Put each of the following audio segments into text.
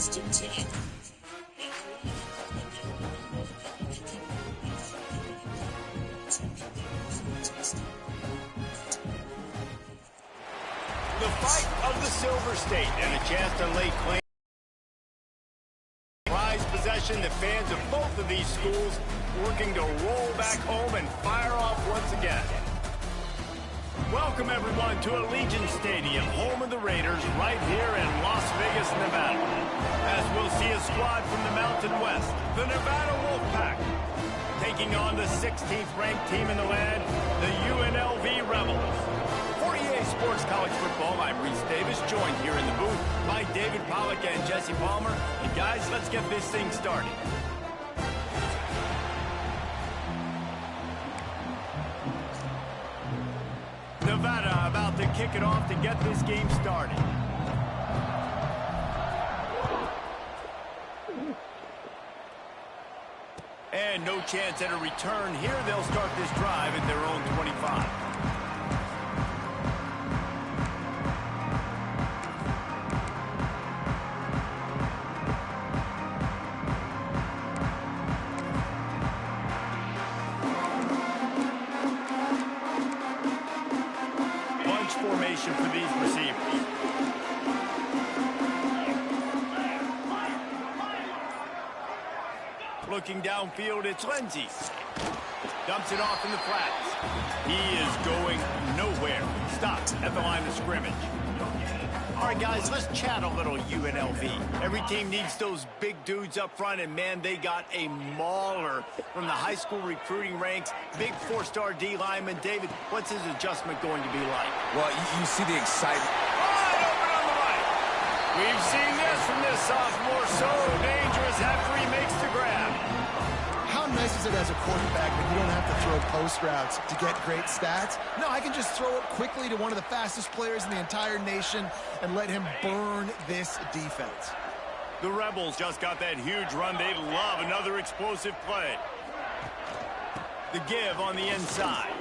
The fight of the Silver State and a chance to lay claim prize possession. The fans of both of these schools working to roll back home and fire off once again. Welcome everyone to Allegiant Stadium, home of the Raiders, right here in Las Vegas, Nevada. As we'll see a squad from the Mountain West, the Nevada Wolfpack, taking on the 16th ranked team in the land, the UNLV Rebels. For EA Sports College Football, I'm Reese Davis, joined here in the booth by David Pollack and Jesse Palmer. And guys, let's get this thing started. Nevada about to kick it off to get this game started. And no chance at a return here. They'll start this drive at their own 25. Formation for these receivers. Looking downfield, it's Lindsey. Dumps it off in the flats. He is going nowhere. Stopped at the line of scrimmage. All right, guys, let's chat a little UNLV. Every team needs those big dudes up front, and, man, they got a mauler from the high school recruiting ranks. Big four-star D lineman. David, what's his adjustment going to be like? Well, you see the excitement. Wide open on the right. We've seen this from this sophomore. So dangerous after he makes the grab. How nice is it as a quarterback when you don't have to throw post routes to get great stats? No, I can just throw it quickly to one of the fastest players in the entire nation and let him burn this defense. The Rebels just got that huge run. They love another explosive play. The give on the inside.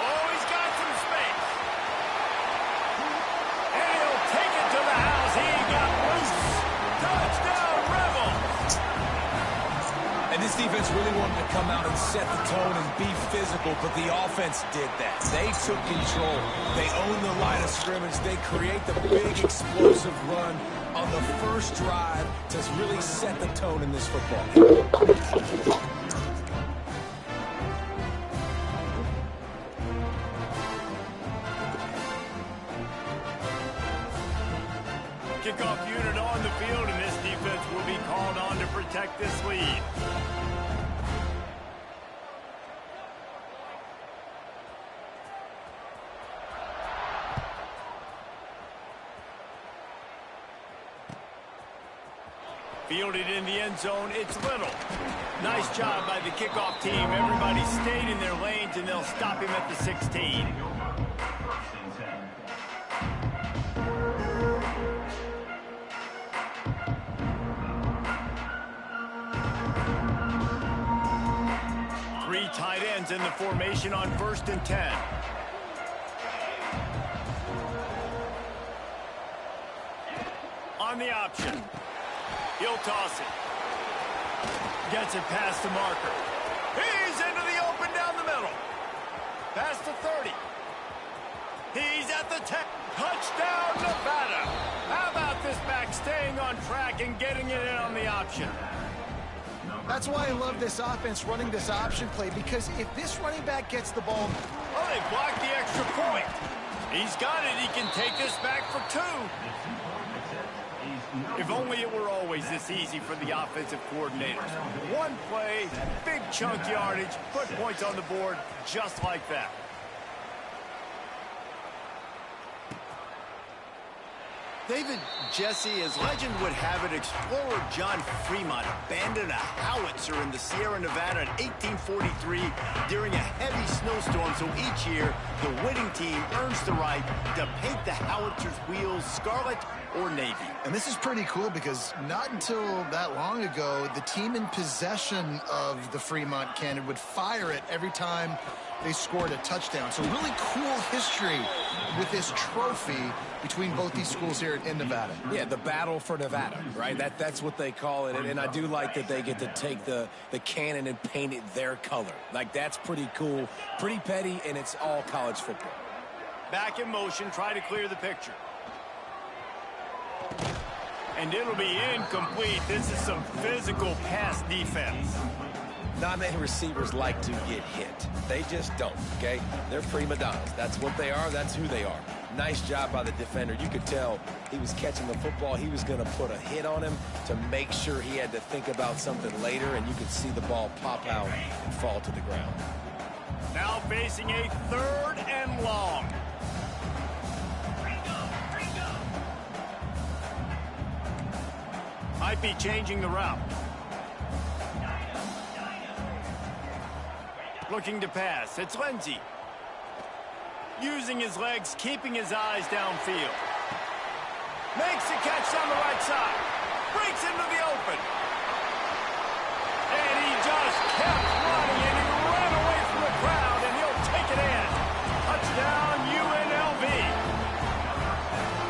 Oh, he's got some space. And he'll take it to the house. He got loose. Touchdown, Rebels. And this defense really wanted to come out and set the tone and be physical, but the offense did that. They took control. They owned the line of scrimmage. They create the big explosive run on the first drive to really set the tone in this football game. Kickoff unit on the field, and this defense will be called on to protect this lead. Fielded in the end zone, it's Little. Nice job by the kickoff team. Everybody stayed in their lanes, and they'll stop him at the 16. Three tight ends in the formation on 1st and 10. On the option. He'll toss it. Gets it past the marker. He's into the open down the middle. Past the 30. He's at the 10. Touchdown, Nevada. How about this back staying on track and getting it in on the option? That's why I love this offense running this option play, because if this running back gets the ball... Oh, they blocked the extra point. He's got it. He can take this back for 2. If only it were always this easy for the offensive coordinators. One play, big chunk yardage, put points on the board just like that. David, Jesse, as legend would have it, explorer John Fremont abandoned a howitzer in the Sierra Nevada in 1843 during a heavy snowstorm. So each year, the winning team earns the right to paint the howitzer's wheels scarlet or navy. And this is pretty cool because not until that long ago, the team in possession of the Fremont cannon would fire it every time they scored a touchdown. So really cool history with this trophy between both these schools here in Nevada. Yeah, the battle for Nevada, right? That's what they call it. And I do like that they get to take the cannon and paint it their color. Like, that's pretty cool, pretty petty, and it's all college football. Back in motion, try to clear the picture. And it'll be incomplete. This is some physical pass defense. Not many receivers like to get hit. They just don't, okay? They're prima donnas. That's what they are. That's who they are. Nice job by the defender. You could tell he was catching the football. He was going to put a hit on him to make sure he had to think about something later, and you could see the ball pop out and fall to the ground. Now facing a 3rd and long. Might be changing the route. Looking to pass. It's Lindsey. Using his legs, keeping his eyes downfield. Makes a catch on the right side. Breaks into the open. And he just kept running, and he ran away from the crowd, and he'll take it in. Touchdown, UNLV.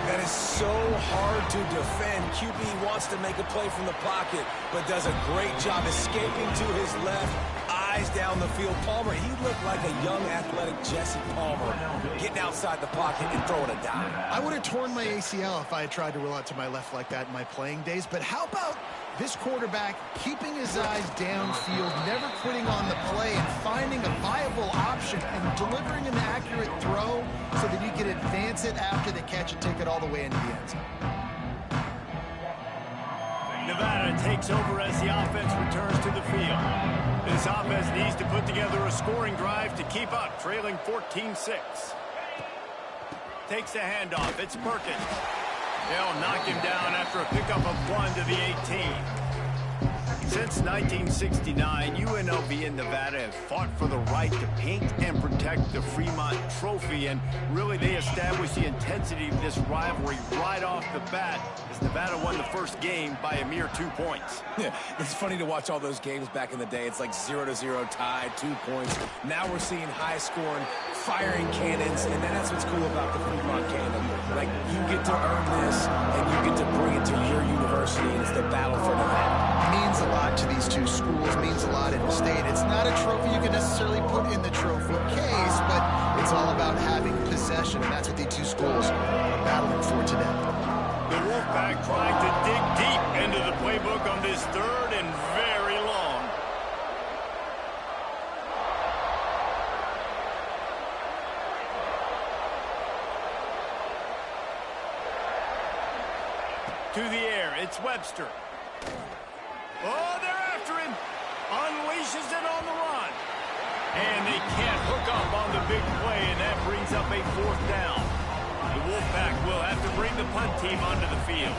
That is so hard to defend. QB wants to make a play from the pocket, but does a great job escaping to his left. Eyes down the field. Palmer, he looked like a young, athletic Jesse Palmer, getting outside the pocket and throwing a dime. I would have torn my ACL if I had tried to roll out to my left like that in my playing days. But how about this quarterback keeping his eyes downfield, never quitting on the play, and finding a viable option and delivering an accurate throw so that you can advance it after the catch and take it all the way into the end zone. Nevada takes over as the offense returns to the field. This offense needs to put together a scoring drive to keep up, trailing 14-6. Takes the handoff. It's Perkins. They'll knock him down after a pickup of 1 to the 18. Since 1969, UNLV and Nevada have fought for the right to paint and protect the Fremont Trophy, and really they established the intensity of this rivalry right off the bat as Nevada won the first game by a mere 2 points. Yeah, it's funny to watch all those games back in the day. It's like 0-0 tied, 2 points. Now we're seeing high-scoring, firing cannons, and that's what's cool about the Fremont Cannon. Like, you get to earn this, and you get to bring it to your university, and it's the battle for Nevada. Means a lot to these two schools, means a lot in the state. It's not a trophy you can necessarily put in the trophy case, but it's all about having possession, and that's what the two schools are battling for today. The Wolfpack trying to dig deep into the playbook on this 3rd and very long. To the air, it's Webster. Oh, they're after him. Unleashes it on the run. And they can't hook up on the big play, and that brings up a 4th down. The Wolfpack will have to bring the punt team onto the field.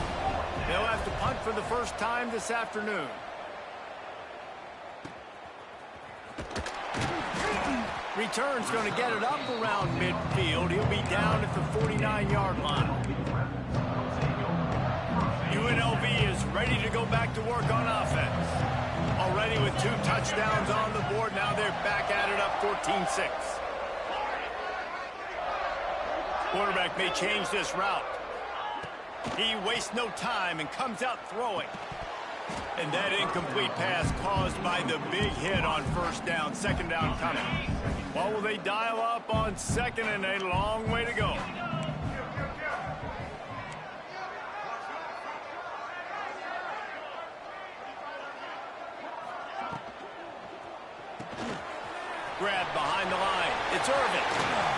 They'll have to punt for the first time this afternoon. Return's going to get it up around midfield. He'll be down at the 49-yard line. UNLV is ready to go back to work on offense. Already with 2 touchdowns on the board, now they're back at it up 14-6. Quarterback may change this route. He wastes no time and comes out throwing. And that incomplete pass caused by the big hit on 1st down, 2nd down coming. What will they dial up on 2nd, and a long way to go? Grab behind the line. It's Irvin.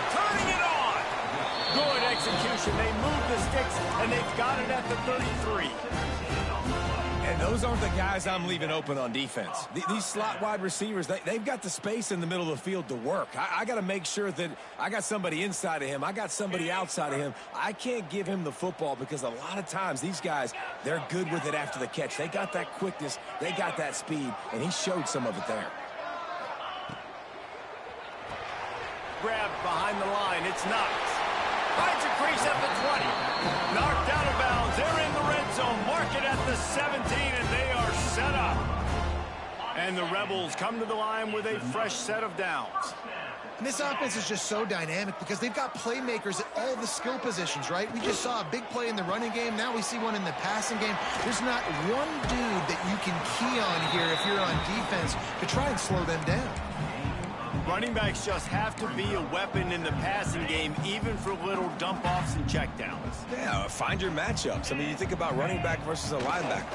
Turning it on. Good execution. They move the sticks, and they've got it at the 33. And those aren't the guys I'm leaving open on defense. These slot wide receivers, they've got the space in the middle of the field to work. I got to make sure that I got somebody inside of him. I got somebody outside of him. I can't give him the football because a lot of times these guys, they're good with it after the catch. They got that quickness. They got that speed, and he showed some of it there. Grabbed behind the line. It's Knox. Finds a crease at the 20. Knocked out of bounds. They're in the red zone. Mark it at the 17, and they are set up. And the Rebels come to the line with a fresh set of downs. And this offense is just so dynamic because they've got playmakers at all the skill positions, right? We just saw a big play in the running game. Now we see one in the passing game. There's not one dude that you can key on here if you're on defense to try and slow them down. Running backs just have to be a weapon in the passing game, even for little dump-offs and checkdowns. Yeah, find your matchups. I mean, you think about running back versus a linebacker.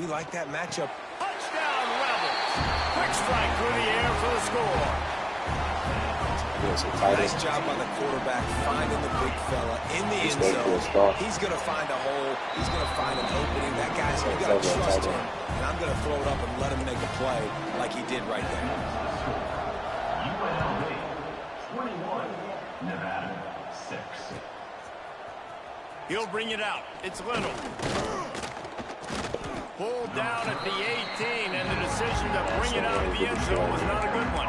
We like that matchup. Touchdown, Rebels! Quick strike through the air for the score. Nice job by the quarterback finding the big fella in the end zone. He's going to find a hole. He's going to find an opening. That guy's going to trust him. And I'm going to throw it up and let him make a play like he did right there. UNLV 21, Nevada 6. He'll bring it out. It's Little. Pulled down at the 18, and the decision to bring it out of the end zone was not a good one.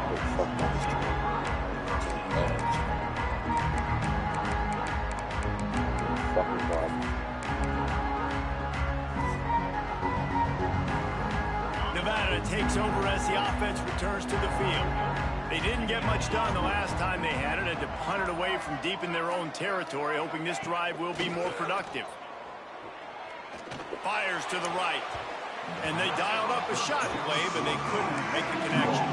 Nevada takes over as the offense returns to the field. They didn't get much done the last time they had it, and to punt it away from deep in their own territory, hoping this drive will be more productive. Fires to the right. And they dialed up a shot play, but they couldn't make the connection.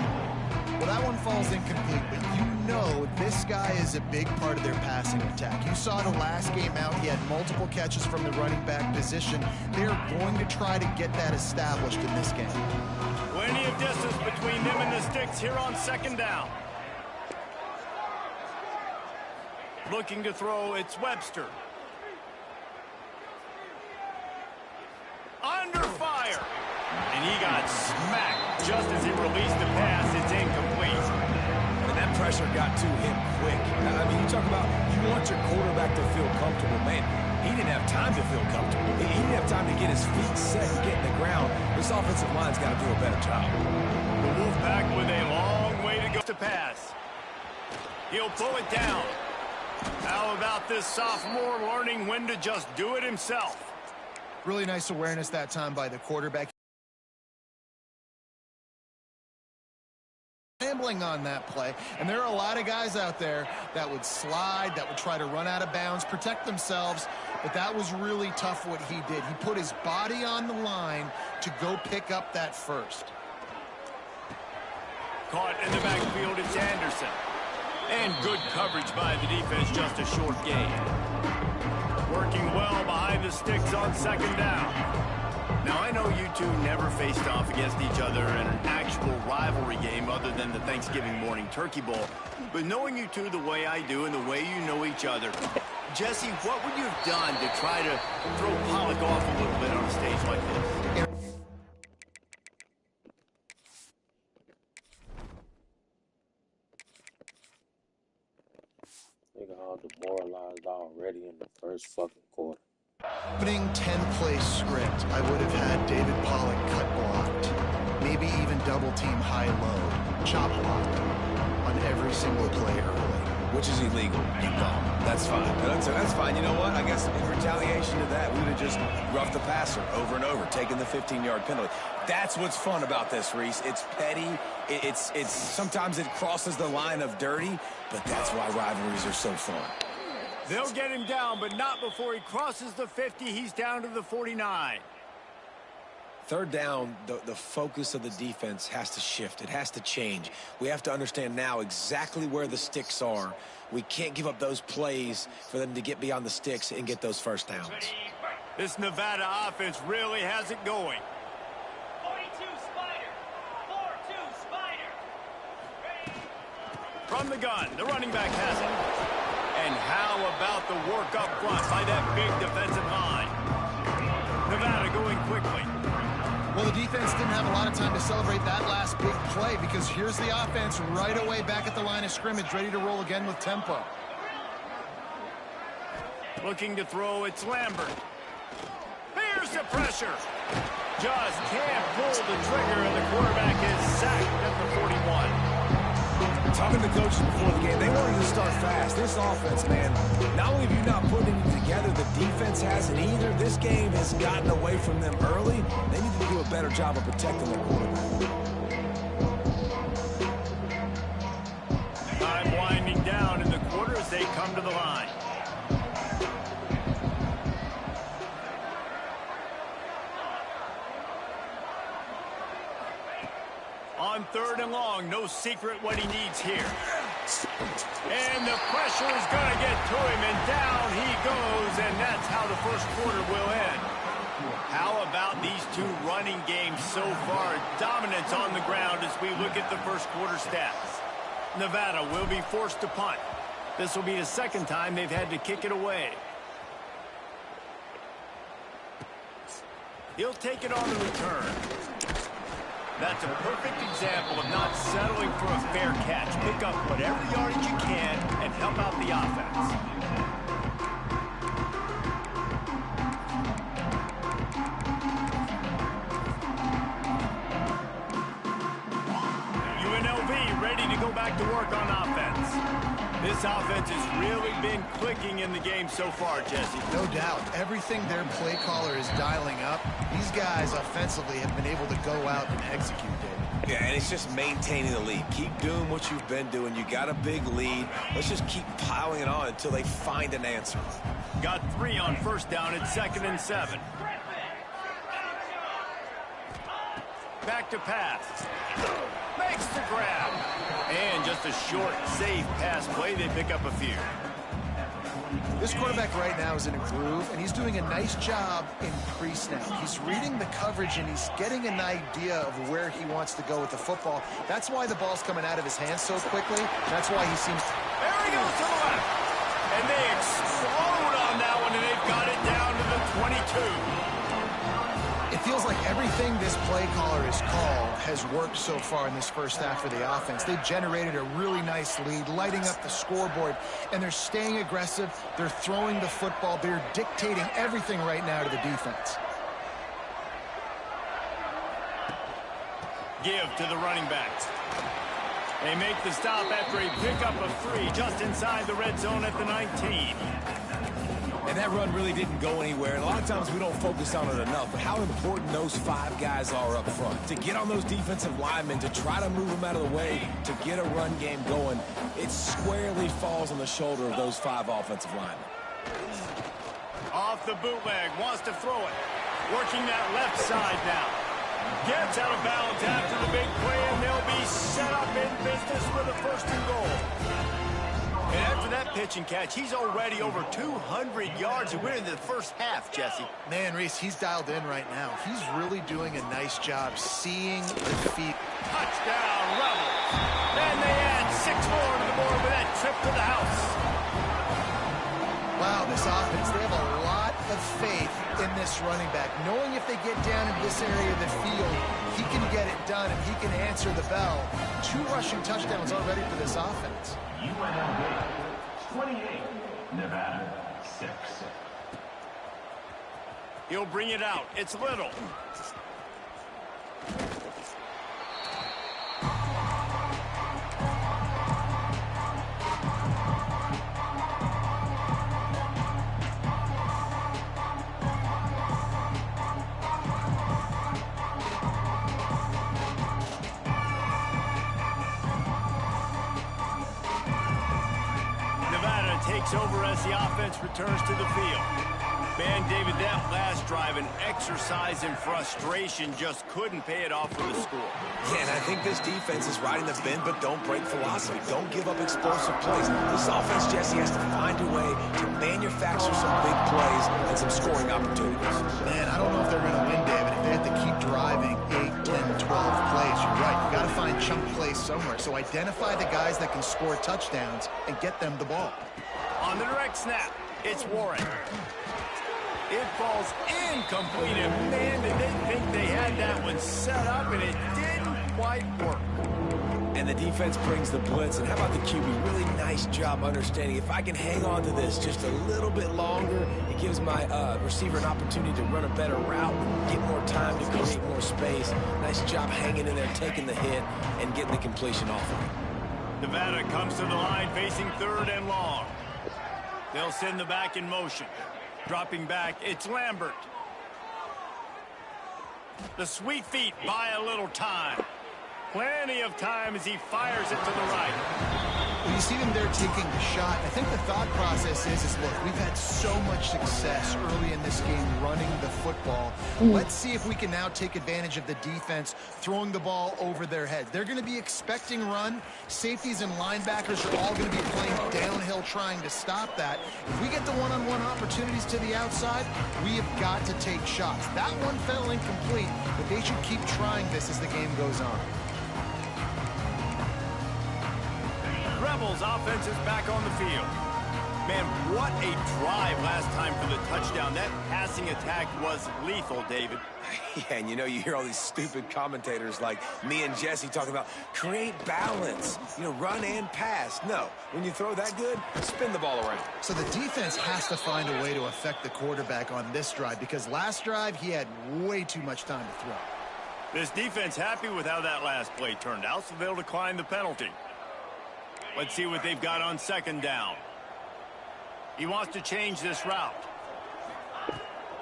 Well, that one falls incomplete, but you know this guy is a big part of their passing attack. You saw the last game out. He had multiple catches from the running back position. They're going to try to get that established in this game. Plenty of distance between them and the sticks here on second down. Looking to throw, it's Webster. Under fire. And he got smacked just as he released the pass. It's incomplete. And that pressure got to him quick. I mean, you talk about you want your quarterback to feel comfortable. Man, he didn't have time to feel comfortable. He didn't have time to get his feet set and get in the ground. This offensive line's got to do a better job. The Wolfpack with a long way to go to pass. He'll pull it down. How about this sophomore learning when to just do it himself? Really nice awareness that time by the quarterback. Scrambling on that play, and there are a lot of guys out there that would slide, that would try to run out of bounds, protect themselves, but that was really tough what he did. He put his body on the line to go pick up that first. Caught in the backfield, it's Anderson. And good coverage by the defense, just a short gain. Working well behind the sticks on second down. Now, I know you two never faced off against each other in an actual rivalry game other than the Thanksgiving morning turkey bowl. But knowing you two the way I do and the way you know each other, Jesse, what would you have done to try to throw Pollock off a little bit on a stage like this? Nigga all demoralized already in the first fucking quarter. Opening 10-play script, I would have had David Pollock cut blocked, maybe even double team high-low, chop blocked on every single play early. Which is illegal. That's fine. That's fine. You know what? I guess in retaliation to that, we would have just roughed the passer over and over, taking the 15-yard penalty. That's what's fun about this, Reese. It's petty. It's sometimes it crosses the line of dirty, but that's why rivalries are so fun. They'll get him down, but not before he crosses the 50. He's down to the 49. Third down, the focus of the defense has to shift. It has to change. We have to understand now exactly where the sticks are. We can't give up those plays for them to get beyond the sticks and get those first downs. This Nevada offense really has it going. 42 Spider. 4-2 Spider. From the gun, the running back has it. And how about the work up front by that big defensive line? Nevada going quickly. Well, the defense didn't have a lot of time to celebrate that last big play because here's the offense right away back at the line of scrimmage, ready to roll again with tempo. Looking to throw, it's Lambert. Here's the pressure. Just can't pull the trigger, and the quarterback is sacked at the 41. Talking to coaches before the game, they wanted to start fast. This offense, man, not only have you not put it together, the defense hasn't either. This game has gotten away from them early. They need to do a better job of protecting their quarterback. Time 3rd and long. No secret what he needs here. And the pressure is going to get to him, and down he goes, and that's how the first quarter will end. How about these two running games so far? Dominance on the ground as we look at the first quarter stats. Nevada will be forced to punt. This will be the second time they've had to kick it away. He'll take it on the return. That's a perfect example of not settling for a fair catch. Pick up whatever yardage you can and help out the offense. UNLV ready to go back to work on offense. This offense has really been clicking in the game so far, Jesse. No doubt. Everything their play caller is dialing up, these guys offensively have been able to go out and execute, David. Yeah, and it's just maintaining the lead. Keep doing what you've been doing. You got a big lead. Let's just keep piling it on until they find an answer. Got 3 on first down at 2nd and 7. Back to pass. Makes the grab. And just a short, safe pass play. They pick up a few. This quarterback right now is in a groove, and he's doing a nice job in pre-snap. He's reading the coverage, and he's getting an idea of where he wants to go with the football. That's why the ball's coming out of his hands so quickly. That's why he seems... There he goes to the left. And they explode on that one, and they've got it down to the 22. It feels like everything this play caller has called has worked so far in this first half for the offense. They've generated a really nice lead, lighting up the scoreboard, and they're staying aggressive. They're throwing the football. They're dictating everything right now to the defense. Give to the running backs. They make the stop after a pickup of 3 just inside the red zone at the 19. And that run really didn't go anywhere. And a lot of times we don't focus on it enough. But how important those 5 guys are up front. To get on those defensive linemen, to try to move them out of the way, to get a run game going, it squarely falls on the shoulder of those 5 offensive linemen. Off the bootleg, wants to throw it. Working that left side now. Gets out of bounds after the big play, and they'll be set up in business with a 1st and goal. And after that pitch and catch, he's already over 200 yards and we're in the first half, Jesse. Man, Reese, he's dialed in right now. He's really doing a nice job seeing the field. Touchdown, Rebels. And they add 6 more to the board with that trip to the house. Wow, this offense, they have a lot of faith in this running back. Knowing if they get down in this area of the field, he can get it done and he can answer the bell. 2 rushing touchdowns already for this offense. UNLV 28, Nevada 6. He'll bring it out. It's Little. Takes over as the offense returns to the field. Man, David, that last drive, an exercise in frustration, just couldn't pay it off for the score. Yeah, and I think this defense is riding the bend but don't break philosophy. Don't give up explosive plays. This offense, Jesse, has to find a way to manufacture some big plays and some scoring opportunities. Man, I don't know if they're going to win, David, if they have to keep driving 8, 10, 12 plays. You're right. You got to find chunk plays somewhere. So identify the guys that can score touchdowns and get them the ball. On the direct snap, it's Warren. It falls incomplete, and man, did they think they had that one set up, and it didn't quite work. And the defense brings the blitz, and how about the QB? Really nice job understanding. If I can hang on to this just a little bit longer, it gives my receiver an opportunity to run a better route, get more time to create more space. Nice job hanging in there, taking the hit, and getting the completion off of it. Nevada comes to the line facing 3rd and long. They'll send the back in motion. Dropping back, it's Lambert. The sweet feet buy a little time. Plenty of time as he fires it to the right. Well, you see them there taking the shot. I think the thought process is look, we've had so much success early in this game running the football. Let's see if we can now take advantage of the defense throwing the ball over their heads. They're going to be expecting run. Safeties and linebackers are all going to be playing downhill trying to stop that. If we get the one-on-one opportunities to the outside, we have got to take shots. That one fell incomplete, but they should keep trying this as the game goes on. Rebels offense is back on the field. Man, what a drive last time for the touchdown. That passing attack was lethal, David. Yeah, and you know, you hear all these stupid commentators like me and Jesse talking about create balance, you know, run and pass. No, when you throw that good, spin the ball around. So the defense has to find a way to affect the quarterback on this drive because last drive he had way too much time to throw. This defense happy with how that last play turned out, so they'll decline the penalty. Let's see what they've got on second down. He wants to change this route.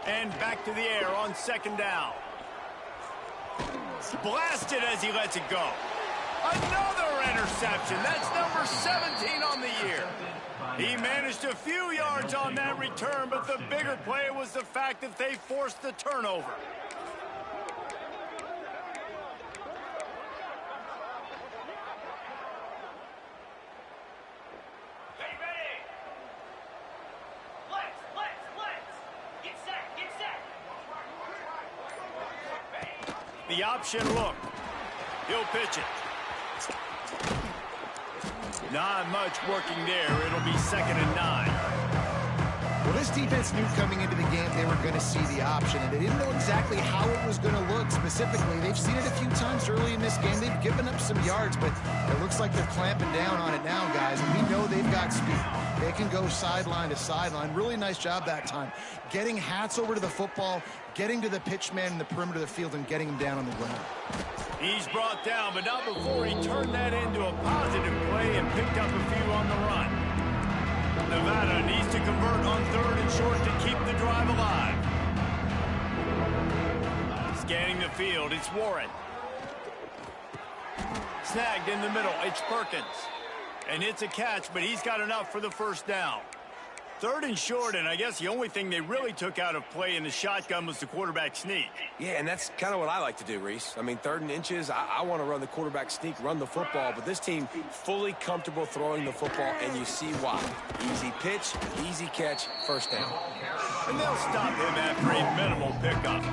And back to the air on second down. Blasted as he lets it go. Another interception. That's number 17 on the year. He managed a few yards on that return, but the bigger play was the fact that they forced the turnover. The option look. He'll pitch it. Not much working there. It'll be 2nd and 9. Well, this defense knew coming into the game they were going to see the option, and they didn't know exactly how it was going to look specifically. They've seen it a few times early in this game. They've given up some yards, but it looks like they're clamping down on it now, guys, and we know they've got speed. They can go sideline to sideline. Really nice job that time. Getting hats over to the football, getting to the pitch man in the perimeter of the field, and getting him down on the ground. He's brought down, but not before he turned that into a positive play and picked up a few on the run. Nevada needs to convert on 3rd and short to keep the drive alive. Scanning the field, it's Warren. Snagged in the middle, it's Perkins. And it's a catch, but he's got enough for the first down. 3rd and short, and I guess the only thing they really took out of play in the shotgun was the quarterback sneak. Yeah, and that's kind of what I like to do, Reese. I mean, 3rd and inches, I want to run the quarterback sneak, run the football, but this team fully comfortable throwing the football, and you see why. Easy pitch, easy catch, first down. And they'll stop him after a minimal pickup.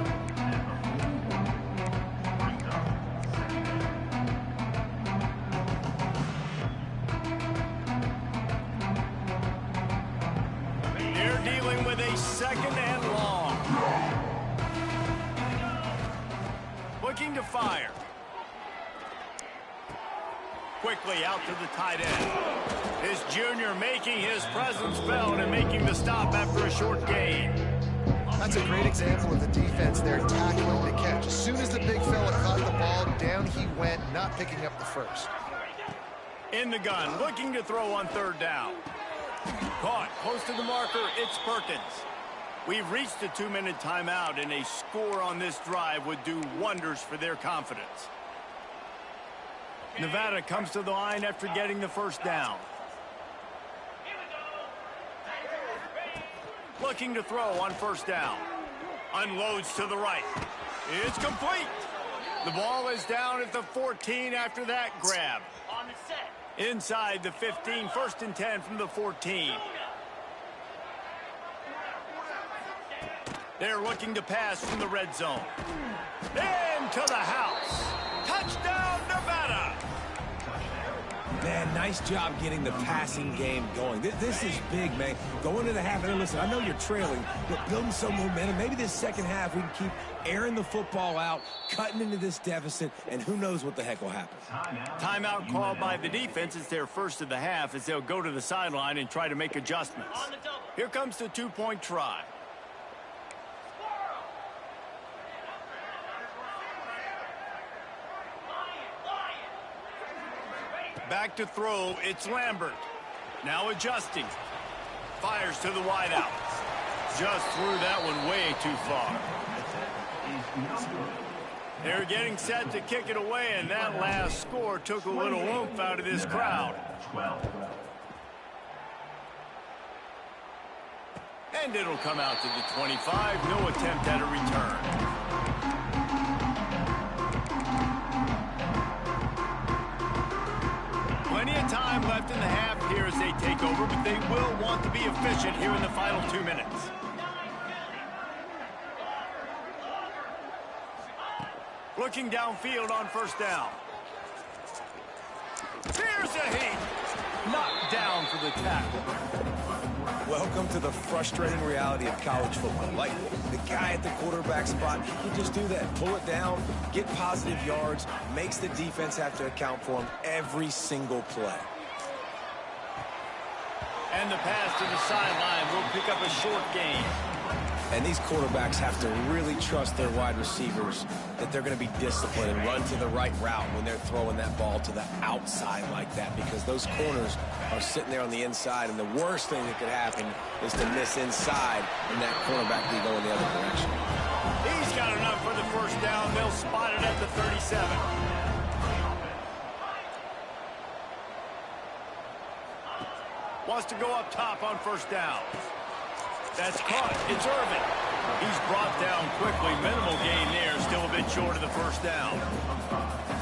Dealing with a 2nd and long. Looking to fire. Quickly out to the tight end. His junior making his presence felt and making the stop after a short gain. That's a great example of the defense there tackling the catch. As soon as the big fella caught the ball, down he went, not picking up the first. In the gun, looking to throw on 3rd down. Caught, close to the marker, it's Perkins. We've reached a 2-minute timeout, and a score on this drive would do wonders for their confidence. Nevada comes to the line after getting the first down. Looking to throw on 1st down. Unloads to the right. It's complete. The ball is down at the 14 after that grab. On the set. Inside the 15, 1st and 10 from the 14. They're looking to pass from the red zone. Into the house. Touchdown, Nevada. Man, nice job getting the passing game going. This is big, man. Going to the half, and listen, I know you're trailing, but building some momentum. Maybe this second half we can keep airing the football out, cutting into this deficit, and who knows what the heck will happen. Timeout called by the defense. It's their first of the half as they'll go to the sideline and try to make adjustments. Here comes the 2-point try. Back to throw, it's Lambert. Now adjusting. Fires to the wideout. Just threw that one way too far. They're getting set to kick it away, and that last score took a little oomph out of this crowd. 12. And it'll come out to the 25. No attempt at a return. Plenty of time left in the half here as they take over, but they will want to be efficient here in the final 2 minutes. Looking downfield on first down. Here's a heat. Knocked down for the tackle. Welcome to the frustrating reality of college football. Like, the guy at the quarterback spot, he can just do that. Pull it down, get positive yards, makes the defense have to account for him every single play. And the pass to the sideline will pick up a short gain. And these quarterbacks have to really trust their wide receivers that they're going to be disciplined and run to the right route when they're throwing that ball to the outside like that, because those corners are sitting there on the inside, and the worst thing that could happen is to miss inside and that cornerback be going the other direction. He's got enough for the first down. They'll spot it at the 37. Wants to go up top on first down. That's caught. It's Irvin. He's brought down quickly. Minimal gain there. Still a bit short of the first down.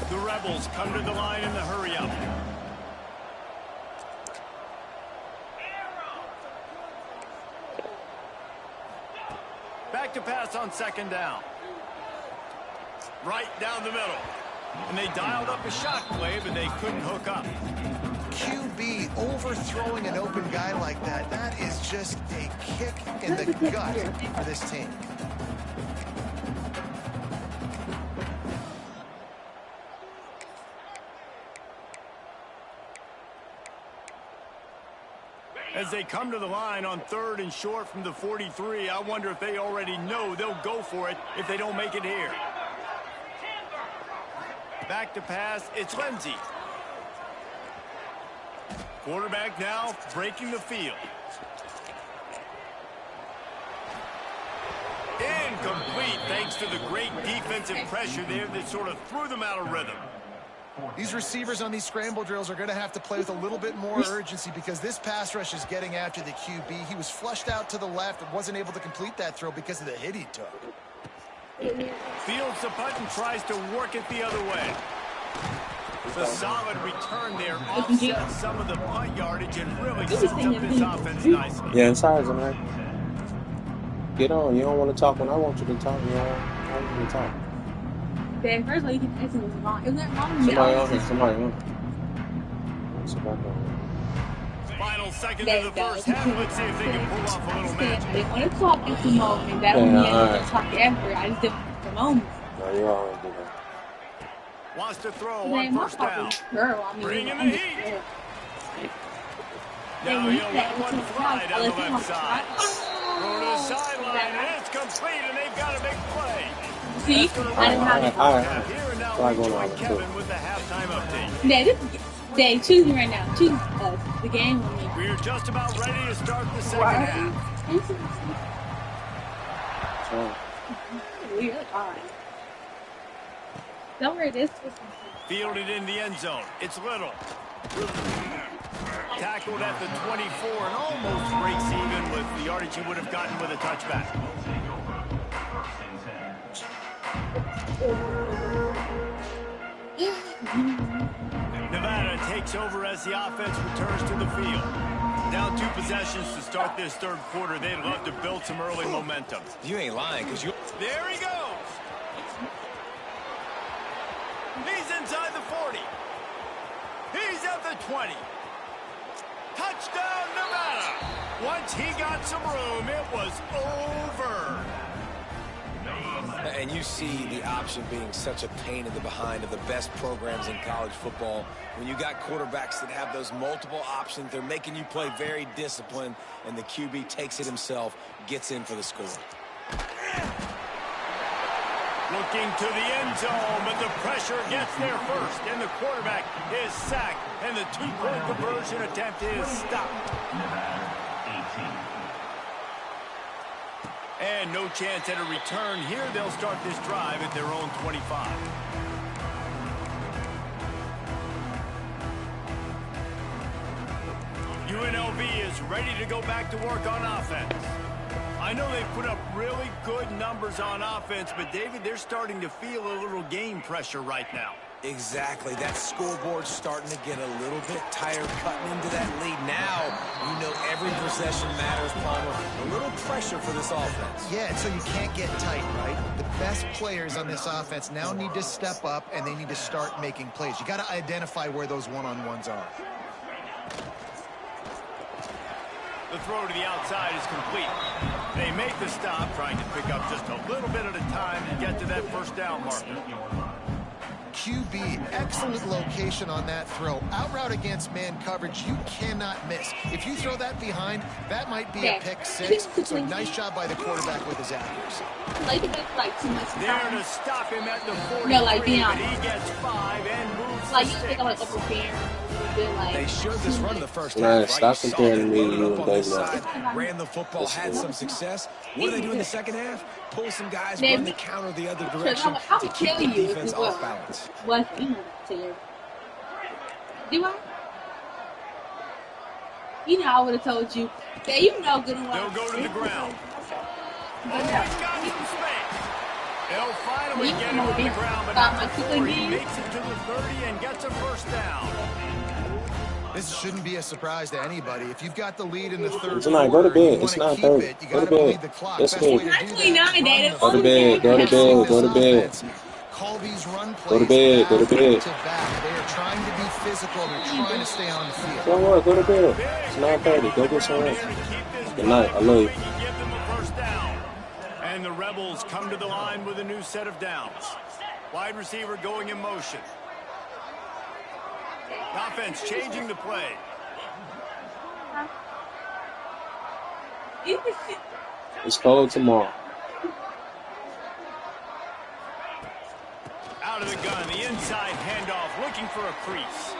The Rebels come to the line in the hurry-up. Back to pass on second down. Right down the middle. And they dialed up a shot play, but they couldn't hook up. QB overthrowing an open guy like that, that is just a kick in the gut for this team. As they come to the line on third and short from the 43, I wonder if they already know they'll go for it if they don't make it here. Back to pass, it's Lindsey. Quarterback now breaking the field. Incomplete thanks to the great defensive pressure there that sort of threw them out of rhythm. These receivers on these scramble drills are going to have to play with a little bit more urgency because this pass rush is getting after the QB. He was flushed out to the left and wasn't able to complete that throw because of the hit he took. Fields the punt and tries to work it the other way. The solid return there offsets some of the punt yardage and really sets up this offense nicely. Yeah, inside, man. Get on. You don't want to talk when I want you to talk. You don't want you to talk. Then first of all, you can answer was wrong. Isn't that wrong? Somebody on here. Somebody on. Somebody on. Final seconds of the first half. Let's see if they can pull off a little magic. They want to talk at the moment. That would be able to talk ever. I just didn't at the moment. No, you always do that. Wants to throw on first down. Bring in the heat. Now he'll let one fly down the left side. Throw to the sideline, and it's complete, and they've got a big play. See? I didn't have it. Here and now we join Kevin with the halftime update. They choose me right now. Choose us. The game with me. We're just about ready to start the second half. We really are. Don't worry, this was Fielded in the end zone. It's Little. Tackled at the 24 and almost breaks even with the yardage he would have gotten with a touchback. Nevada takes over as the offense returns to the field. Down 2 possessions to start this third quarter. They'd love to build some early momentum. You ain't lying, because you... There he goes. He's inside the 40. He's at the 20. Touchdown, Nevada. Once he got some room, it was over. And you see the option being such a pain in the behind of the best programs in college football. When you got quarterbacks that have those multiple options, they're making you play very disciplined, and the QB takes it himself, gets in for the score. Looking to the end zone, but the pressure gets there first, and the quarterback is sacked, and the 2-point conversion attempt is stopped. And no chance at a return here. They'll start this drive at their own 25. UNLV is ready to go back to work on offense. I know they've put up really good numbers on offense, but, David, they're starting to feel a little game pressure right now. Exactly. That scoreboard's starting to get a little bit tired cutting into that lead. Now, you know every possession matters, Palmer. A little pressure for this offense. Yeah, so you can't get tight, right? The best players on this offense now need to step up, and they need to start making plays. You got to identify where those one-on-ones are. The throw to the outside is complete. They make the stop, trying to pick up just a little bit at a time to get to that first down marker. QB, excellent location on that throw. Out route against man coverage, you cannot miss. If you throw that behind, that might be a pick six. So nice job by the quarterback with his accuracy. Like too much time. There to stop him at the 43, No, like, but he gets 5 and moves like to you 6. think I'm like overbearing. Like, They showed this run in the first Man, half, stop right? You saw comparing them me to load you up and on this David. side, ran the football, had some success. What do they do in the second half? Pull some guys, Then- run the counter the other because direction I to would keep tell the you if defense you were. off balance. What you tell you? Do I? You know, I would have told you that you know good and well. They'll go to the ground. Oh, But he's no. got some space. They'll finally You get him know on the this. ground, but Stop not my before he cooking makes it to the 30 and gets a first down. This shouldn't be a surprise to anybody. If you've got the lead in the third It's not. Go to quarter, you bed. want It's to not keep 30. it. You Go got to to bleed bed. the clock. Let's Best way go. to do that is 29, run Dad. the Go to football. bed. Go to I've seen bed. this Go to bed. offense call these run Go to plays bed. Go to back bed. to back. They are trying to be physical. They're trying to stay on the field. So what? Go to bed. Big It's 9:30. Go get some here rest. to keep this Good night. drive I love you. moving and give them a first down. And the Rebels come to the line with a new set of downs. Wide receiver going in motion. Offense changing the play. It's cold tomorrow. Out of the gun, the inside handoff, looking for a crease.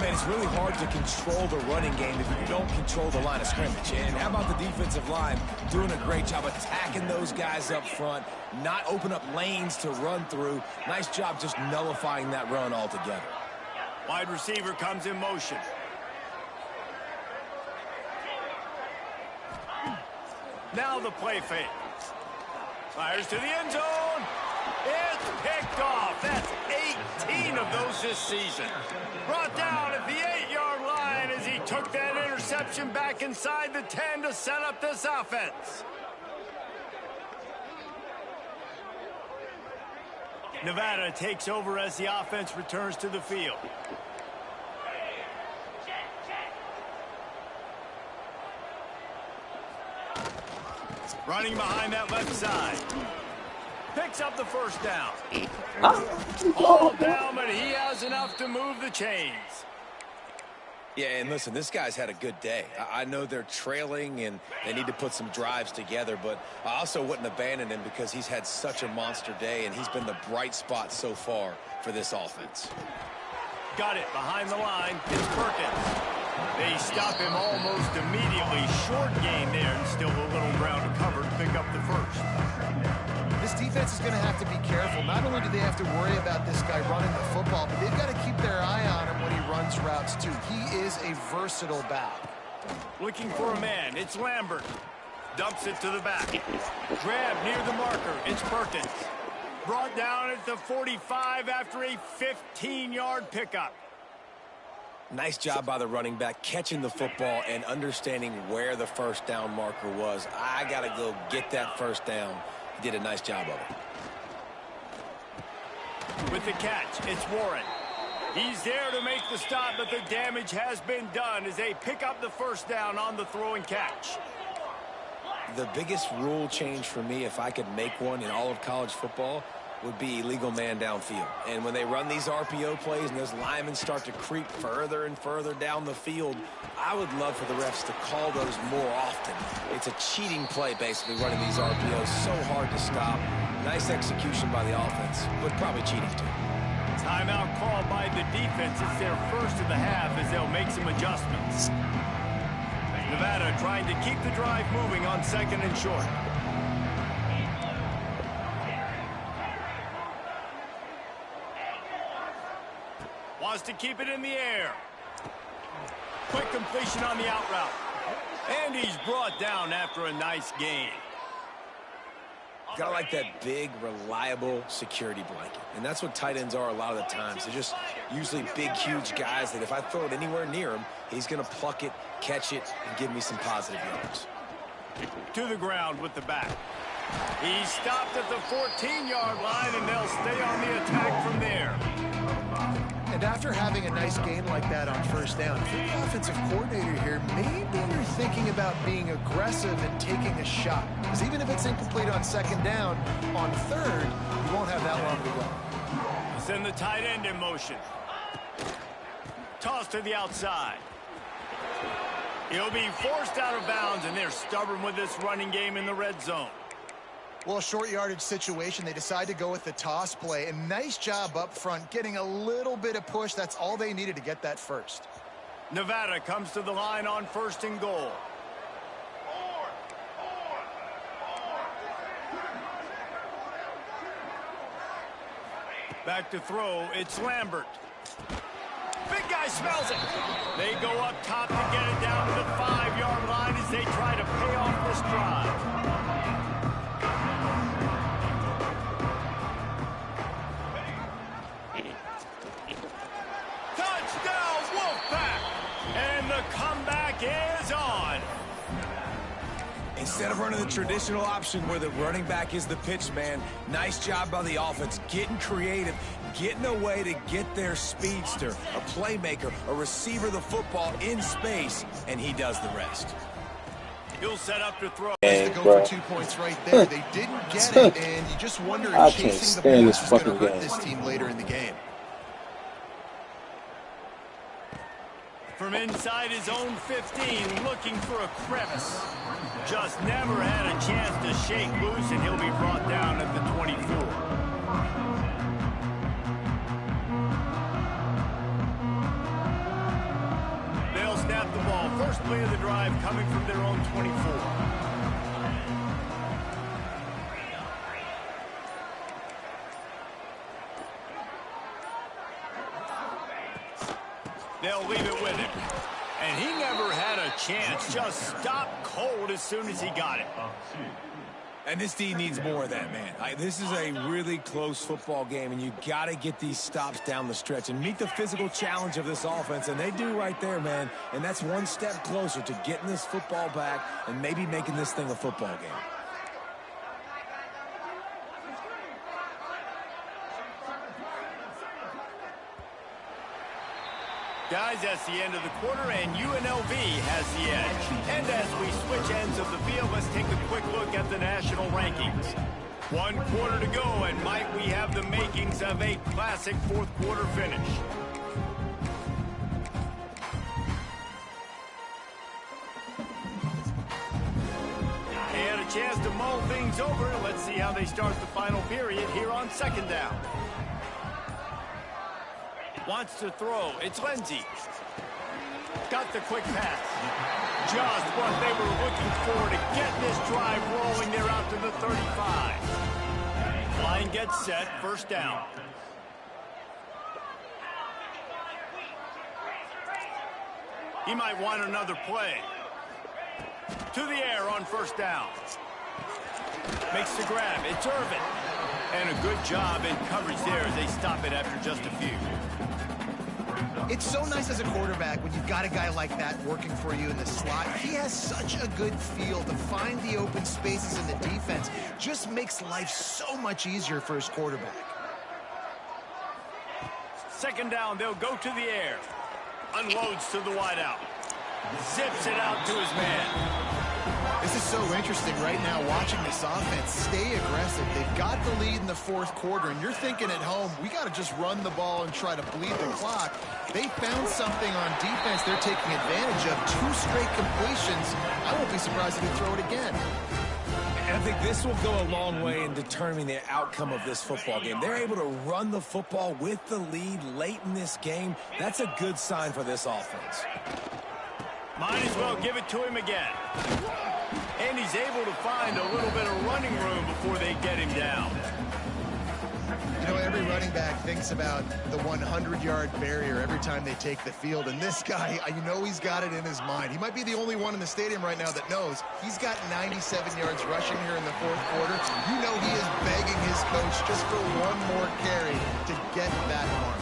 Man, it's really hard to control the running game if you don't control the line of scrimmage. And how about the defensive line doing a great job attacking those guys up front, not open up lanes to run through. Nice job just nullifying that run altogether. Wide receiver comes in motion. Now the play fake. Fires to the end zone. It's picked off. That's 18 of those this season. Brought down at the 8-yard line as he took that interception back inside the 10 to set up this offense. Nevada takes over as the offense returns to the field. Running behind that left side. Picks up the first down. All down, but he has enough to move the chains. Yeah, and listen, this guy's had a good day. I know they're trailing and they need to put some drives together, but I also wouldn't abandon him because he's had such a monster day and he's been the bright spot so far for this offense. Got it behind the line. It's Perkins. They stop him almost immediately. Short gain there and still a little ground to cover to pick up the first. This defense is going to have to be careful. Not only do they have to worry about this guy running the football, but they've got to keep their eye on him when he runs routes too. He is a versatile back. Looking for a man. It's Lambert. Dumps it to the back. Grab near the marker. It's Perkins. Brought down at the 45 after a 15-yard pickup. Nice job by the running back catching the football and understanding where the first down marker was. I got to go get that first down. He did a nice job of it. With the catch, it's Warren. He's there to make the stop, but the damage has been done as they pick up the first down on the throw and catch. The biggest rule change for me, if I could make one in all of college football, would be illegal man downfield. And when they run these RPO plays and those linemen start to creep further and further down the field, I would love for the refs to call those more often. It's a cheating play, basically, running these RPOs. So hard to stop. Nice execution by the offense, but probably cheating too. Timeout called by the defense. It's their first of the half as they'll make some adjustments. Nevada trying to keep the drive moving on second and short. Wants to keep it in the air. Quick completion on the out route. And he's brought down after a nice gain. Got like that big, reliable security blanket. And that's what tight ends are a lot of the times. They're just usually big, huge guys that if I throw it anywhere near him, he's going to pluck it, catch it, and give me some positive yards. To the ground with the back. He stopped at the 14-yard line, and they'll stay on the attack from there. And after having a nice game like that on first down, if you're the offensive coordinator here, maybe you're thinking about being aggressive and taking a shot. Because even if it's incomplete on second down, on third, you won't have that long to go. Send the tight end in motion. Toss to the outside. He'll be forced out of bounds, and they're stubborn with this running game in the red zone. Well, a short yardage situation, they decide to go with the toss play. And nice job up front, getting a little bit of push. That's all they needed to get that first. Nevada comes to the line on 1st and goal. Back to throw, it's Lambert. Big guy smells it. They go up top to get it down to the 5-yard line as they try to pay off this drive. Touchdown, Wolfpack! And the comeback is on. Instead of running the traditional option where the running back is the pitch man, nice job by the offense, getting creative, getting a way to get their speedster, a playmaker, a receiver the football in space, and he does the rest. He'll set up to throw. To go for 2 points right there. They didn't get it, and you just wonder if chasing the points was going to hurt this team later in the game. From inside his own 15, looking for a crevice. Just never had a chance to shake loose, and he'll be brought down at the 24. They'll snap the ball. First play of the drive coming from their own 24. They'll leave it with him. And he never had a chance. Just stopped cold as soon as he got it. And this D needs more of that, man. This is a really close football game, and you got to get these stops down the stretch and meet the physical challenge of this offense, and they do right there, man. And that's one step closer to getting this football back and maybe making this thing a football game. Guys, that's the end of the quarter, and UNLV has the edge. And as we switch ends of the field, let's take a quick look at the national rankings. 1 quarter to go, and might we have the makings of a classic fourth quarter finish. They had a chance to mull things over. Let's see how they start the final period here on 2nd down. Wants to throw. It's Lindsey. Got the quick pass. Just what they were looking for to get this drive rolling. They're out to the 35. Line gets set. 1st down. He might want another play. To the air on 1st down. Makes the grab. It's Irvin. And a good job in coverage there as they stop it after just a few. It's so nice as a quarterback when you've got a guy like that working for you in the slot. He has such a good feel to find the open spaces in the defense. Just makes life so much easier for his quarterback. 2nd down, they'll go to the air. Unloads to the wideout. Zips it out to his man. This is so interesting right now watching this offense stay aggressive. They've got the lead in the 4th quarter, and you're thinking at home, we got to just run the ball and try to bleed the clock. They found something on defense they're taking advantage of. 2 straight completions. I won't be surprised if they throw it again. And I think this will go a long way in determining the outcome of this football game. They're able to run the football with the lead late in this game. That's a good sign for this offense. Might as well give it to him again. And he's able to find a little bit of running room before they get him down. You know, every running back thinks about the 100-yard barrier every time they take the field, and this guy, you know he's got it in his mind. He might be the only one in the stadium right now that knows he's got 97 yards rushing here in the fourth quarter. You know he is begging his coach just for one more carry to get that mark.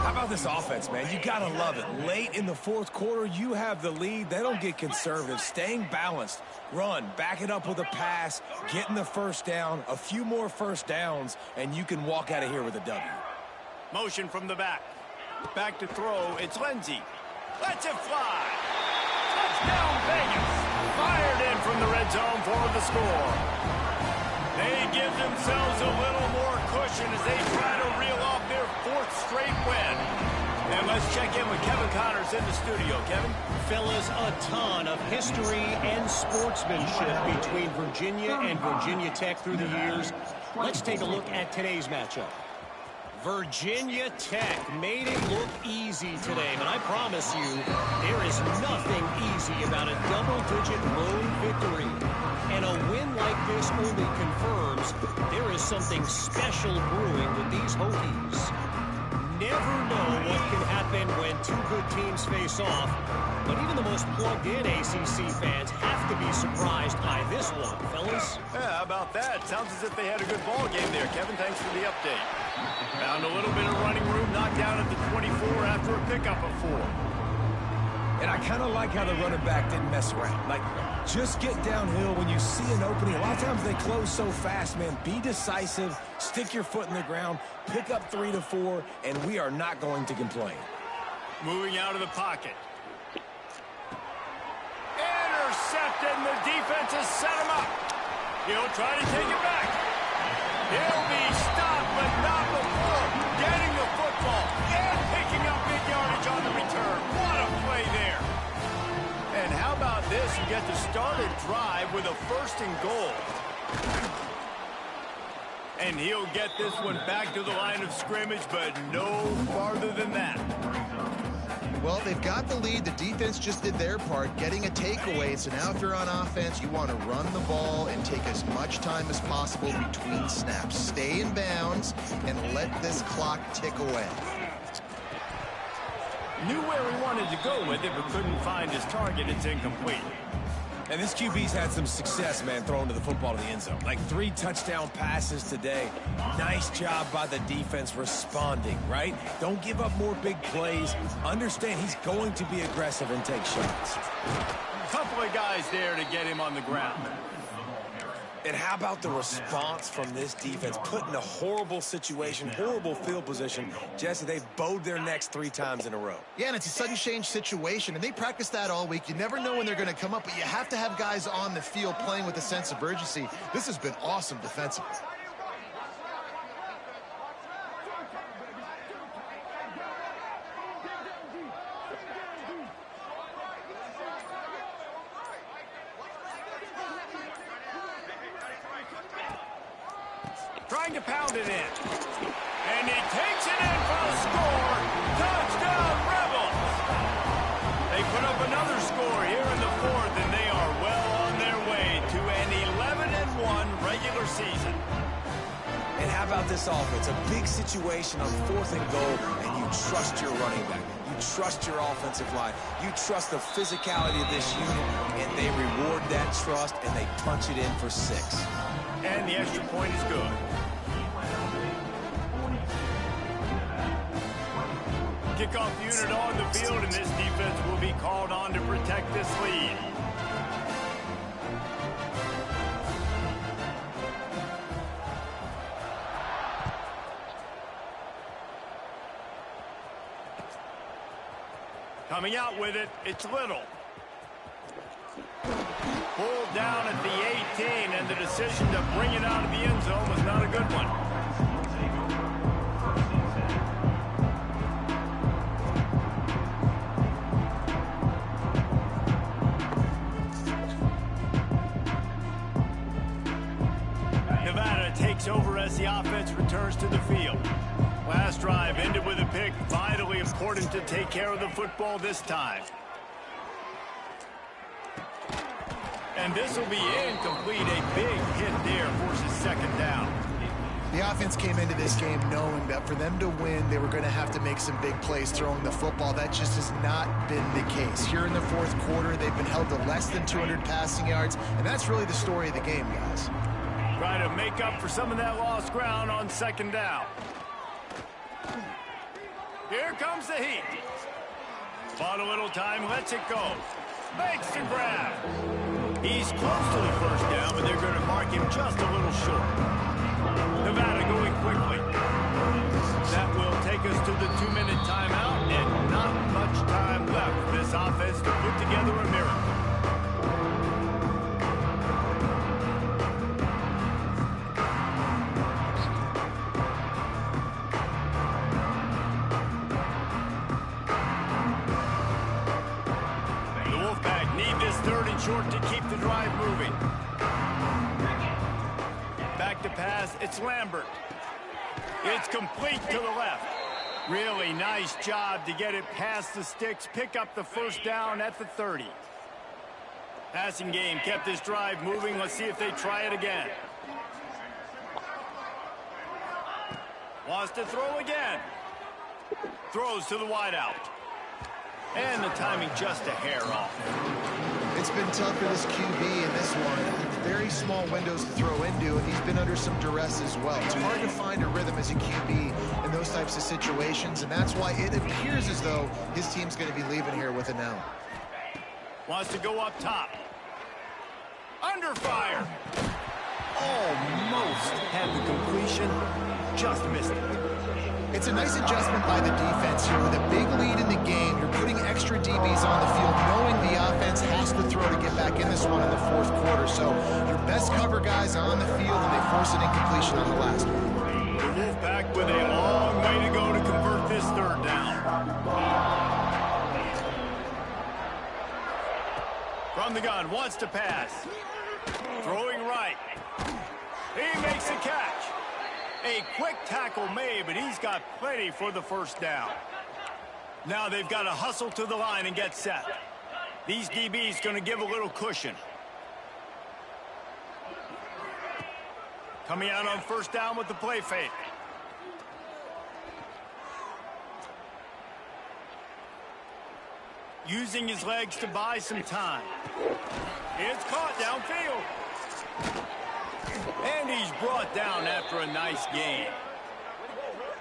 How about this offense, man? You gotta love it. Late in the fourth quarter, you have the lead. They don't get conservative. Staying balanced. Run, back it up with a pass, getting the first down, a few more first downs, and you can walk out of here with a W. Motion from the back. Back to throw. It's Lindsey. Lets it fly. Touchdown Vegas. Fired in from the red zone for the score. They give themselves a little more cushion as they try to reel off their fourth straight win. And let's check in with Kevin Connors in the studio. Kevin? Fellas, a ton of history and sportsmanship between Virginia and Virginia Tech through the years. Let's take a look at today's matchup. Virginia Tech made it look easy today, but I promise you, there is nothing easy about a double-digit road victory. And a win like this only confirms there is something special brewing with these Hokies. Never know what can happen when two good teams face off, but even the most plugged-in ACC fans have to be surprised by this one, fellas. Yeah, how about that? Sounds as if they had a good ball game there, Kevin. Thanks for the update. Found a little bit of running room, knocked down at the 24 after a pickup of 4. And I kind of like how the running back didn't mess around. Like, just get downhill when you see an opening. A lot of times they close so fast, man. Be decisive, stick your foot in the ground, pick up 3 to 4, and we are not going to complain. Moving out of the pocket. Intercepted, and the defense has set him up. He'll try to take it back. He'll be stopped, but not before getting the football and picking up big yardage on the return. What a play there. And how about this? You get to start a drive with a 1st and goal. And he'll get this one back to the line of scrimmage, but no farther than that. Well, they've got the lead. The defense just did their part, getting a takeaway. So now if you're on offense, you want to run the ball and take as much time as possible between snaps. Stay in bounds and let this clock tick away. Knew where he wanted to go with it, but couldn't find his target. It's incomplete. And this QB's had some success, man, throwing to the football to the end zone. Like 3 touchdown passes today. Nice job by the defense responding, right? Don't give up more big plays. Understand he's going to be aggressive and take shots. Couple of guys there to get him on the ground. And how about the response from this defense? Put in a horrible situation, horrible field position. Jesse, they've bowed their necks 3 times in a row. Yeah, and it's a sudden change situation, and they practice that all week. You never know when they're going to come up, but you have to have guys on the field playing with a sense of urgency. This has been awesome defensively. Trying to pound it in. And he takes it in for the score. Touchdown, Rebels. They put up another score here in the 4th, and they are well on their way to an 11-1 regular season. And how about this offense? A big situation on 4th and goal, and you trust your running back. You trust your offensive line. You trust the physicality of this unit, and they reward that trust, and they punch it in for 6. And the extra point is good. Kickoff unit on the field, and this defense will be called on to protect this lead. Coming out with it, it's Little. Pulled down at the 18, and the decision to bring it out of the end zone was not a good one. Nevada takes over as the offense returns to the field. Last drive ended with a pick. Vitally important to take care of the football this time. And this will be incomplete. A big hit there forces 2nd down. The offense came into this game knowing that for them to win, they were going to have to make some big plays throwing the football. That just has not been the case. Here in the fourth quarter, they've been held to less than 200 passing yards, and that's really the story of the game, guys. Trying to make up for some of that lost ground on second down. Here comes the heat. Bought a little time, lets it go. Makes the grab. He's close to the first down, but they're going to mark him just a little short. Nevada going quickly. That will take us to the 2-minute timeout, and not much time left for this offense to put together a miracle. Short to keep the drive moving. Back to pass, it's Lambert. It's complete to the left. Really nice job to get it past the sticks, pick up the first down at the 30. Passing game kept this drive moving. Let's see if they try it again. Wants to throw again. Throws to the wideout. And the timing just a hair off. It's been tough for this QB in this one. Very small windows to throw into, and he's been under some duress as well. It's hard to find a rhythm as a QB in those types of situations, and that's why it appears as though his team's going to be leaving here with it now. Wants to go up top. Under fire. Almost had the completion. Just missed it. It's a nice adjustment by the defense here. With a big lead in the game, you're putting extra DBs on the field, knowing the offense has to throw to get back in this one in the fourth quarter. So your best cover guys are on the field, and they force an incompletion on the last one. The Wolfpack with a long way to go to convert this third down. From the gun, wants to pass. Throwing right. He makes a catch. A quick tackle made, but he's got plenty for the first down. Now they've got to hustle to the line and get set. These DBs going to give a little cushion. Coming out on first down with the play fake. Using his legs to buy some time. It's caught downfield. And he's brought down after a nice gain.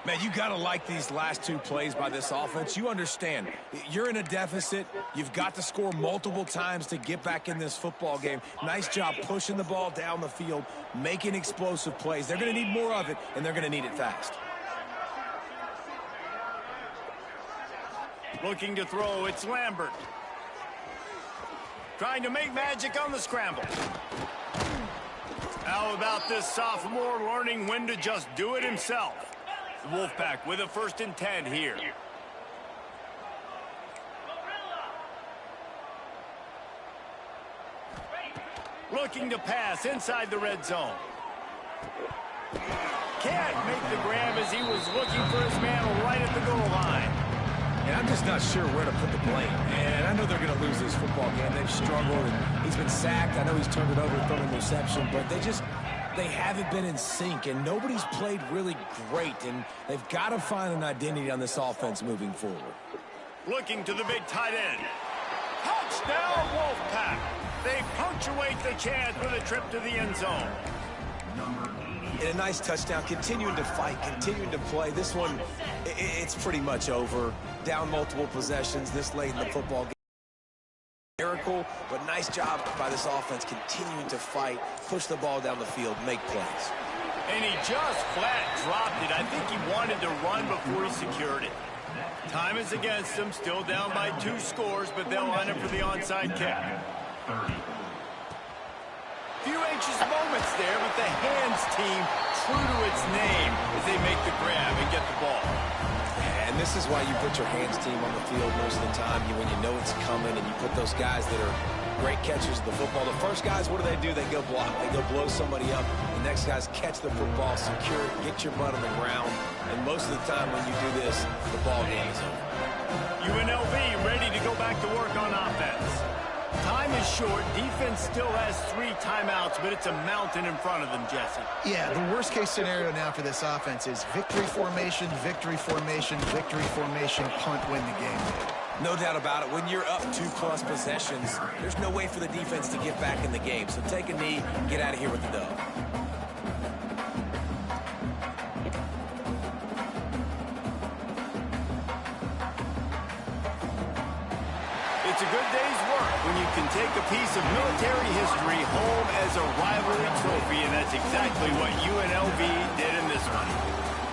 Man, you got to like these last two plays by this offense. You understand, you're in a deficit. You've got to score multiple times to get back in this football game. Nice job pushing the ball down the field, making explosive plays. They're going to need more of it, and they're going to need it fast. Looking to throw, it's Lambert. Trying to make magic on the scramble. How about this sophomore learning when to just do it himself? The Wolfpack with a 1st and 10 here. Looking to pass inside the red zone. Can't make the grab as he was looking for his man right at the goal line. And I'm just not sure where to put the blame. And I know they're going to lose this football game. They've struggled, and he's been sacked. I know he's turned it over from an interception, but they haven't been in sync, and nobody's played really great, and they've got to find an identity on this offense moving forward. Looking to the big tight end. Touchdown, Wolfpack. They punctuate the chance with a trip to the end zone. And a nice touchdown, continuing to fight, continuing to play. This one, it's pretty much over. Down multiple possessions this late in the football game. Miracle, but nice job by this offense continuing to fight, push the ball down the field, make plays. And he just flat dropped it. I think he wanted to run before he secured it. Time is against them, still down by 2 scores, but they'll line up for the onside kick. Few anxious moments there, but the hands team true to its name as they make the grab and get the ball. And this is why you put your hands team on the field most of the time, when you know it's coming, and you put those guys that are great catchers of the football. The first guys, what do? They go block. They go blow somebody up. The next guys catch the football, secure it, get your butt on the ground. And most of the time when you do this, the ball game is over. UNLV ready to go back to work on offense. time is short. Defense still has 3 timeouts, but it's a mountain in front of them, Jesse. Yeah, the worst-case scenario now for this offense is victory formation, victory formation, victory formation, punt, win the game. No doubt about it. When you're up 2+ possessions, there's no way for the defense to get back in the game. So take a knee and get out of here with the dub. It's a good day's work when you can take a piece of military history home as a rivalry trophy, and that's exactly what UNLV did in this one.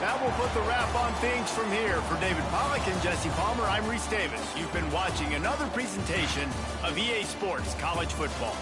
Now we'll put the wrap on things from here. For David Pollack and Jesse Palmer, I'm Reese Davis. You've been watching another presentation of EA Sports College Football.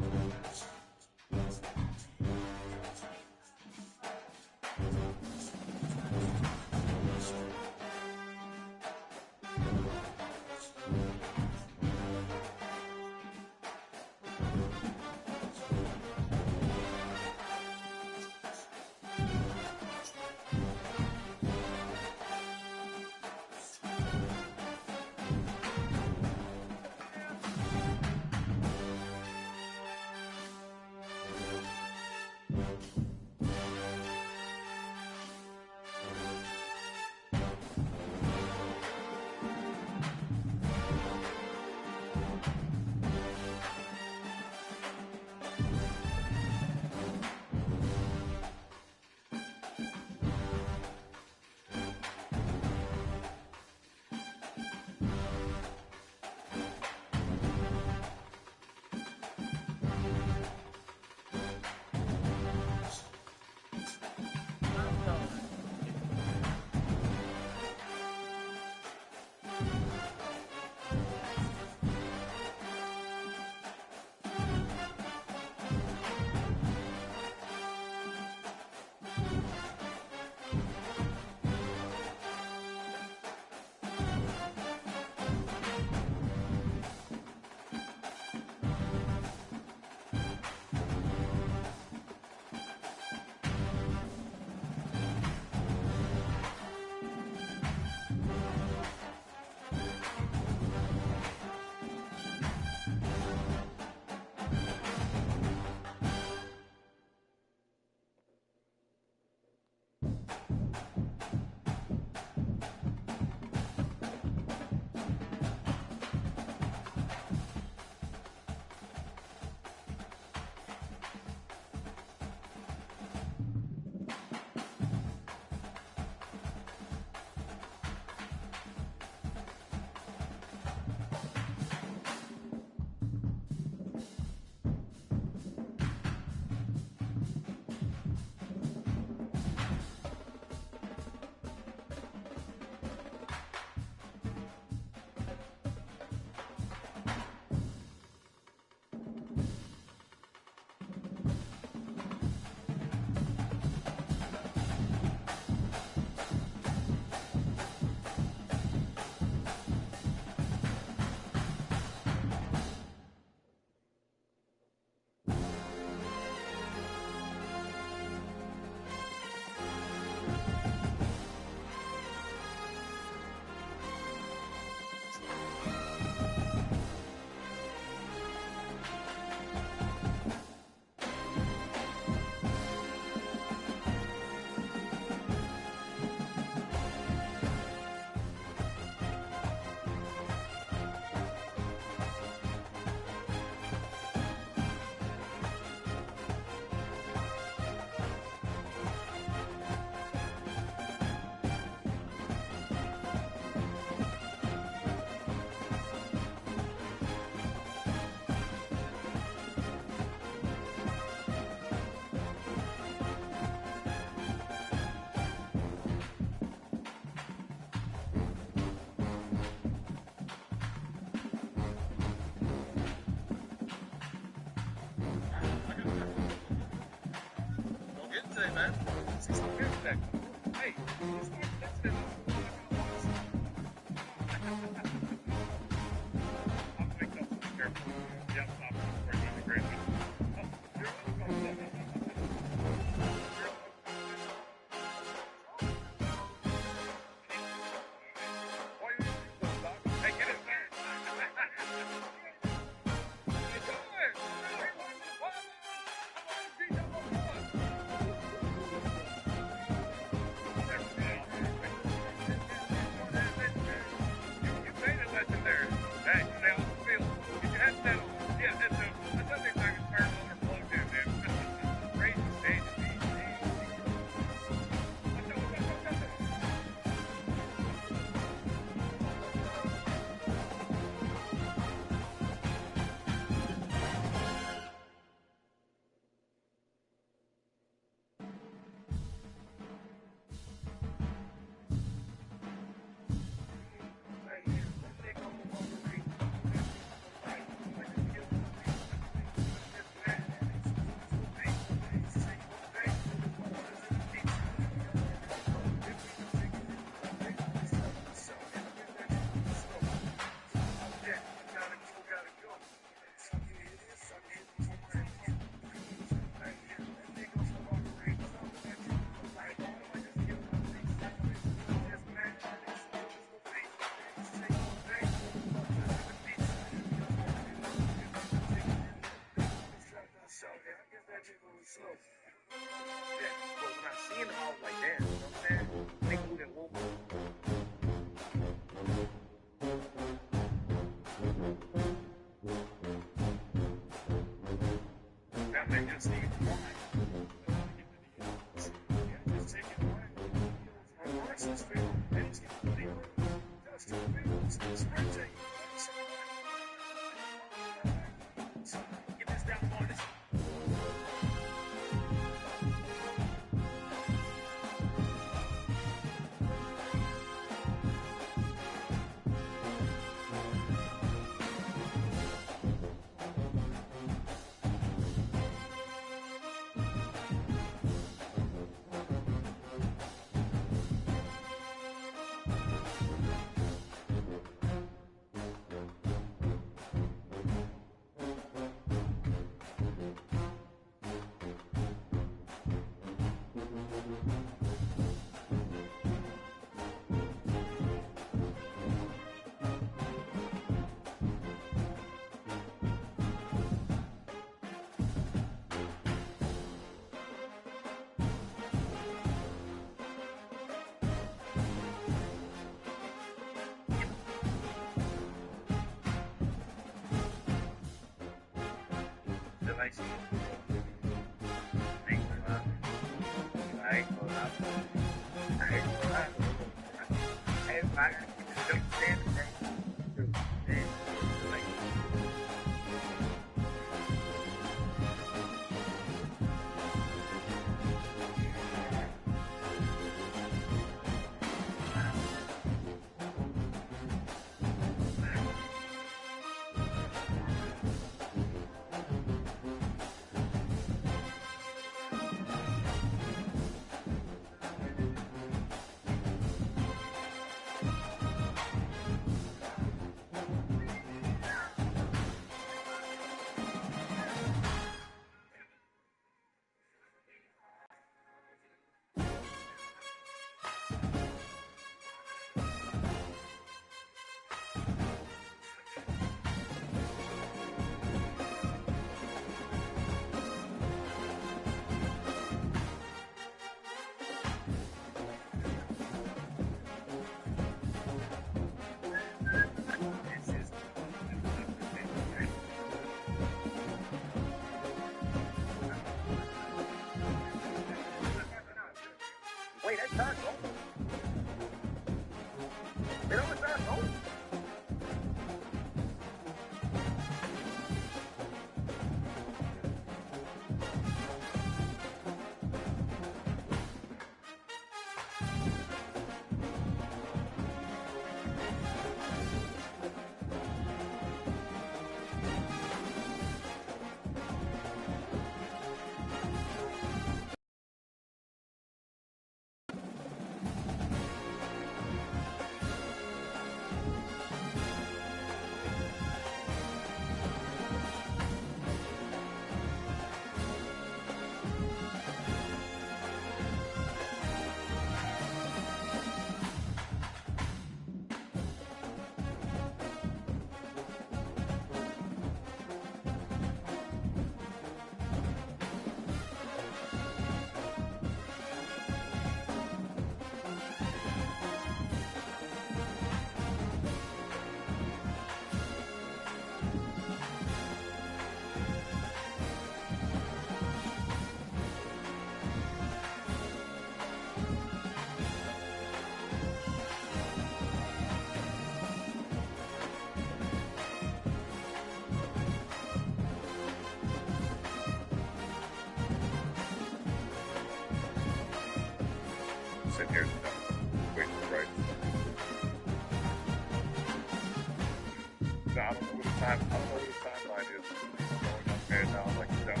time. I don't know what his timeline is. Going up there now, like this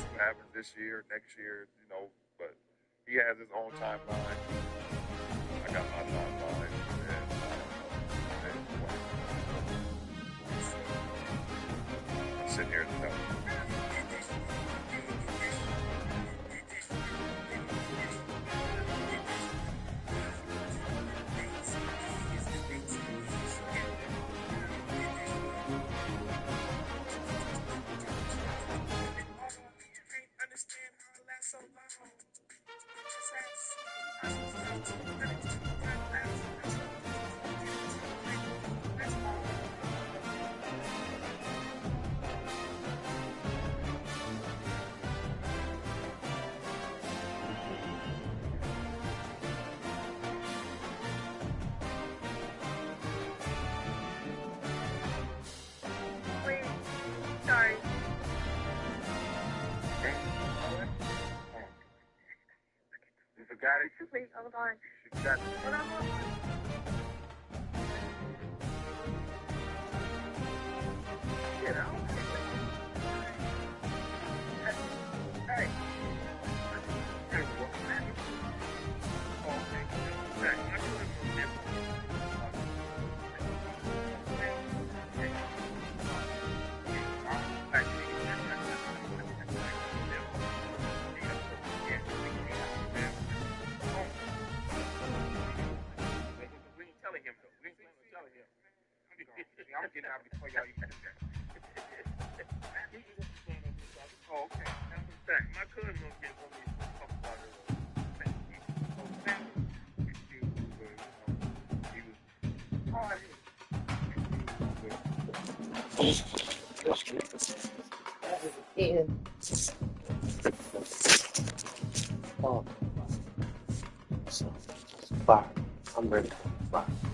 will happen this year, next year, but he has his own timeline. I got my timeline, and I'm sitting here to tell you. Sorry. You forgot it? Wait, hold on. You forgot it. Hold on. Get out. Hey. Hey, what? Oh, okay. Hey, I couldn't remember. I'm getting out before y'all even do that. Oh, okay. Now I'm back. My cousin was getting on me to talk about it. Oh, so, fire. I'm ready for fire.